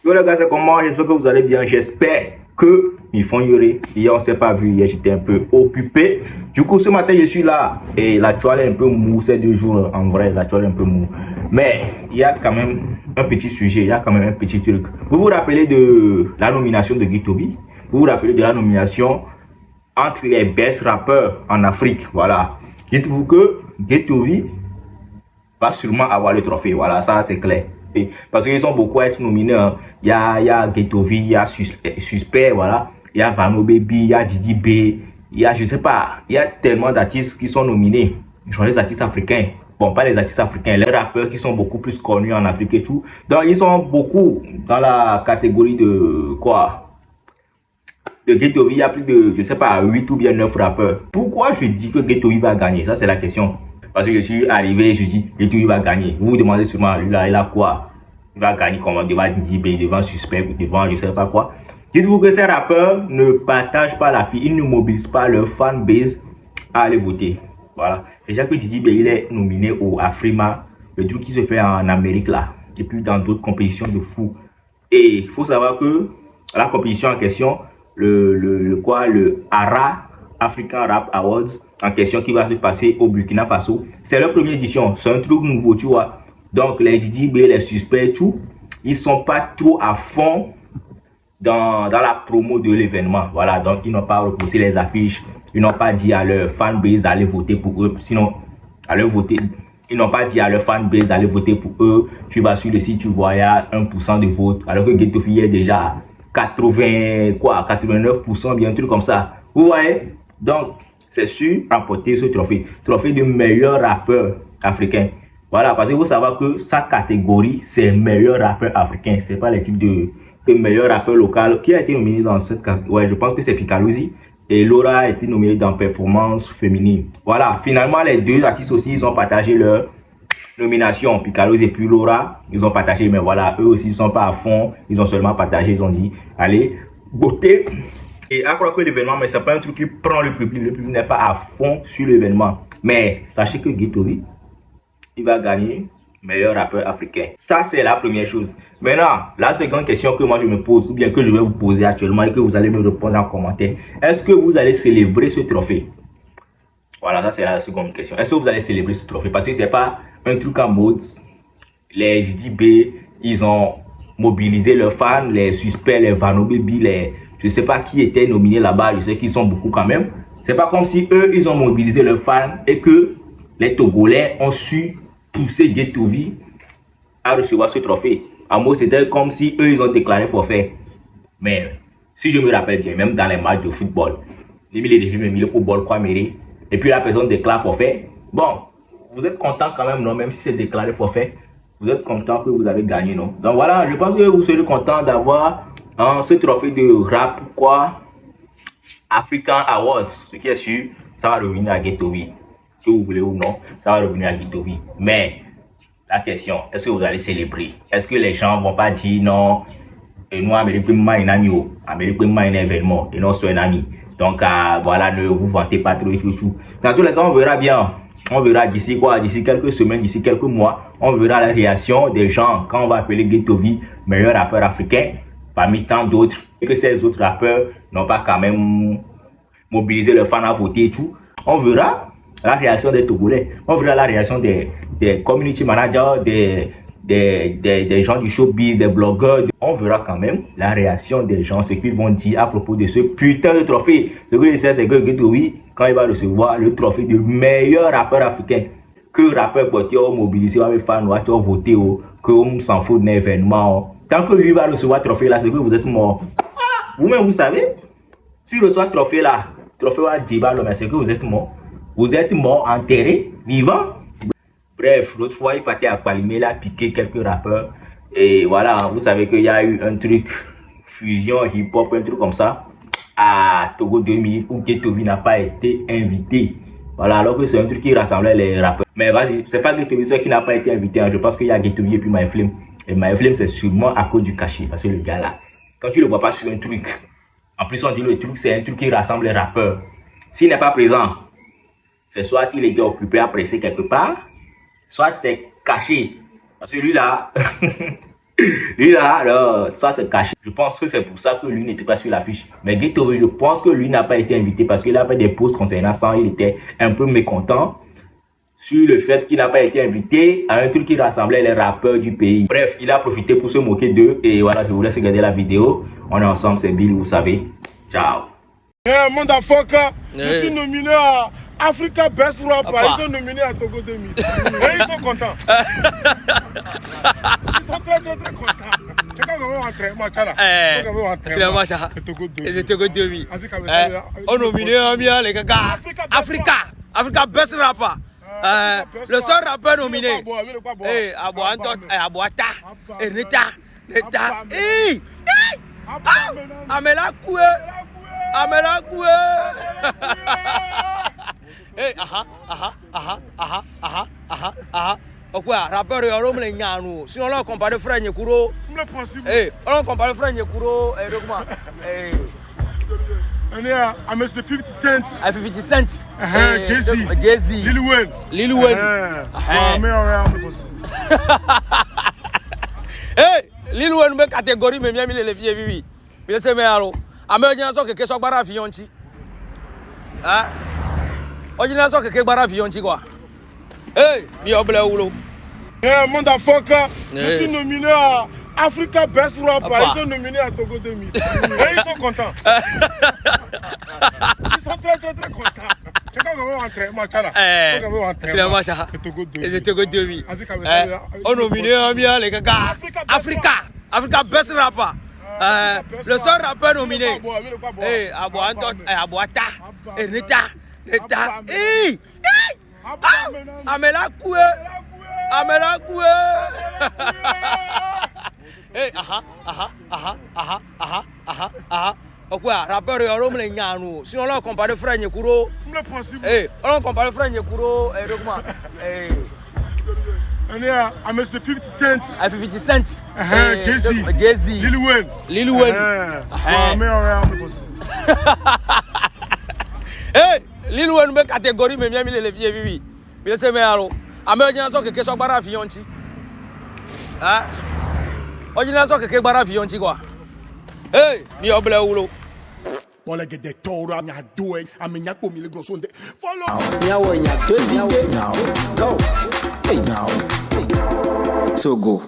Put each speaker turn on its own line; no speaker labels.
Yo les gars, c'est comment? J'espère que vous allez bien. J'espère que ils font Yuri. Hier, on s'est pas vu. Hier, j'étais un peu occupé. Du coup, ce matin, je suis là. Et la toile est un peu mou ces 2 jours. En vrai, la toile est un peu mou. Mais il y a quand même un petit sujet. Il y a quand même un petit truc. Vous vous rappelez de la nomination de Guitobi? Vous vous rappelez de la nomination entre les best rappeurs en Afrique? Voilà. Dites-vous que Guitobi va sûrement avoir le trophée. Voilà, ça c'est clair. Parce qu'ils sont beaucoup à être nominés. Hein. Il y a Ghettovi, il y a Suspect, voilà. Il y a Vano Baby, il y a Didi B, il y a, je sais pas, il y a tellement d'artistes qui sont nominés. Genre les artistes africains. Bon, pas les artistes africains, les rappeurs qui sont beaucoup plus connus en Afrique et tout. Donc, ils sont beaucoup dans la catégorie de quoi? De Ghettovi, il y a plus de, je sais pas, 8 ou bien 9 rappeurs. Pourquoi je dis que Ghettovi va gagner? Ça, c'est la question. Parce que je suis arrivé, je dis, Ghettovi va gagner. Vous vous demandez sûrement, lui là, il a quoi? Il va gagner comment? Devant DB, devant Suspect, devant je sais pas quoi. Dites-vous que ces rappeurs ne partagent pas la fille, ils ne mobilisent pas leur fanbase à aller voter. Voilà. Déjà que Didi B, il est nominé au Afrima, le truc qui se fait en Amérique là, et puis dans d'autres compétitions de fou. Et il faut savoir que la compétition en question, le ARA, African Rap Awards, en question qui va se passer au Burkina Faso, c'est leur première édition, c'est un truc nouveau, tu vois. Donc les Didi B, les suspects, tout, ils sont pas trop à fond dans la promo de l'événement. Voilà, donc ils n'ont pas repoussé les affiches, ils n'ont pas dit à leur fanbase d'aller voter pour eux, sinon, à leur voter, ils n'ont pas dit à leur fanbase d'aller voter pour eux. Tu vas sur le site, tu vois, il y a 1% de vote, alors que Ghettovi est déjà 89%, bien un truc comme ça. Vous voyez? Donc, c'est sûr, remporter ce trophée de meilleur rappeur africain. Voilà, parce que vous savez que sa catégorie, c'est meilleur rappeur africain. C'est pas l'équipe de meilleur rappeur local qui a été nominé dans cette catégorie. Ouais, je pense que c'est Picalosi. Et Laura a été nominée dans performance féminine. Voilà, finalement, les deux artistes aussi, ils ont partagé leur nomination. Picalosi et puis Laura, ils ont partagé. Mais voilà, eux aussi, ils sont pas à fond. Ils ont seulement partagé. Ils ont dit, allez, voter. Et à croire que l'événement, mais c'est pas un truc qui prend le public. Le public n'est pas à fond sur l'événement. Mais sachez que Ghettovi, il va gagner meilleur rappeur africain. Ça, c'est la première chose. Maintenant, la seconde question que moi je me pose, ou bien que je vais vous poser actuellement et que vous allez me répondre en commentaire, est-ce que vous allez célébrer ce trophée? Voilà, ça c'est la seconde question. Est-ce que vous allez célébrer ce trophée? Parce que c'est pas un truc en mode, les JDB, ils ont mobilisé leurs fans, les suspects, les Vano Baby, les... Je sais pas qui était nominé là-bas, je sais qu'ils sont beaucoup quand même. C'est pas comme si eux, ils ont mobilisé leurs fans et que les Togolais ont su pousser Ghettovi à recevoir ce trophée. En mot, c'était comme si eux, ils ont déclaré forfait. Mais si je me rappelle bien, même dans les matchs de football, les mis au bol quoi mérite, et puis la personne déclare forfait. Bon, vous êtes content quand même, non? Même si c'est déclaré forfait, vous êtes content que vous avez gagné, non? Donc voilà, je pense que vous serez content d'avoir ce trophée de rap, quoi, African Awards. Ce qui est sûr, ça va revenir à Ghettovi. Que vous voulez ou non, ça va revenir à Ghettovi. Mais la question, est-ce que vous allez célébrer? Est-ce que les gens vont pas dire non, et nous, Amérique, un ami, Amérique, un événement, et non, c'est un ami. Donc, voilà, ne vous vantez pas trop, tout. Dans tous les cas, on verra bien. On verra d'ici quoi, d'ici quelques semaines, d'ici quelques mois, on verra la réaction des gens quand on va appeler Ghettovi meilleur rappeur africain, parmi tant d'autres, et que ces autres rappeurs n'ont pas quand même mobilisé leurs fans à voter et tout. On verra la réaction des Togolais, on verra la réaction des community managers, des gens du showbiz, des blogueurs. On verra quand même la réaction des gens, ce qu'ils vont dire à propos de ce putain de trophée. Ce que je sais, c'est que Ghettovi, quand il va recevoir le trophée de meilleur rappeur africain, que rappeur Poitiers ont mobilisé avec fans, ont voté, que on s'en fout d'un événement. Tant que lui va recevoir le trophée là, c'est que vous êtes mort. Vous-même, vous savez, s'il reçoit le trophée là, trophée à 10 balles, mais c'est que vous êtes mort. Vous êtes mort, enterré, vivant. Bref, l'autre fois, il partait à Palimé, il a piqué quelques rappeurs. Et voilà, vous savez qu'il y a eu un truc, fusion hip-hop, un truc comme ça, à Togo 2000, où Ghettovi n'a pas été invité. Voilà, alors que c'est un truc qui rassemblait les rappeurs. Mais vas-y, c'est pas Ghettovi qui n'a pas été invité. Hein. Je pense qu'il y a Ghettovi et puis MyFlame. Et MyFlame, c'est sûrement à cause du cachet. Parce que le gars là, quand tu le vois pas sur un truc, en plus on dit le truc, c'est un truc qui rassemble les rappeurs. S'il n'est pas présent, c'est soit il était occupé à presser quelque part, soit c'est caché. Parce que lui là, Lui là, alors, ça c'est caché. Je pense que c'est pour ça que lui n'était pas sur l'affiche. Mais Gatorade, je pense que lui n'a pas été invité parce qu'il a fait des posts concernant ça. Il était un peu mécontent sur le fait qu'il n'a pas été invité à un truc qui rassemblait les rappeurs du pays. Bref, il a profité pour se moquer d'eux. Et voilà, je vous laisse regarder la vidéo. On est ensemble, c'est Bill, vous savez. Ciao.
Hey, motherfucker, je suis nominé à Africa Best Rapper. Ils sont nominés à Togo 2000. Et ils sont contents. Ils sont très contents. C'est quand on va rentrer, Machala. On va rentrer.
Togo 2000. On nominé un bien les gars. Africa Best Rapper. Le seul rappeur nominé. Aboata. Et Neta. Amela Koué. Hey, ok, rappeur et homme les nyano. Sinon on compare frère Nyekuro. Hey, on compare frère Nyekuro et document. Hey.
On est à Mr. 50 Cent.
50 Cent.
Jay-Z. Lil Wayne.
Hey, Lil Wayne me catégorie mais bien les vieux vivi. Il se met à l'eau. Américain que soit bara fionti. Ah. Original que bara fionti quoi. Hey, mi obla oulo.
Hey, motherfucker, je suis nominé à Africa Best Rapper. Ils sont nominés à Togo 2000. Et ils sont contents. Ils sont très contents. C'est quand on va rentrer, Machala. On va rentrer.
Togo 2000. On nominé un bien les gars. Africa Best Rapper. Le seul rappeur nominé. Aboata. Et Neta. Amela Koué. Hey, ok, rappeur et homme les nyano. Sinon on compare frère Nyekuro. Hey, on compare frère Nyekuro et document. Hey.
On est à Mr. 50 Cent.
50 Cent.
Jay-Z. Lil Wayne.
Hey, Lil Wayne me catégorie mais bien les vieux vivi. Il se met à l'eau. Américain que soit bara fionti. Ah. Original que bara fionti quoi. Hey, mi obla oulo.
Voilà que des tauros à mia doué, à mia comme les gros sondes. Follow.
Now, go. Hey, now. So go.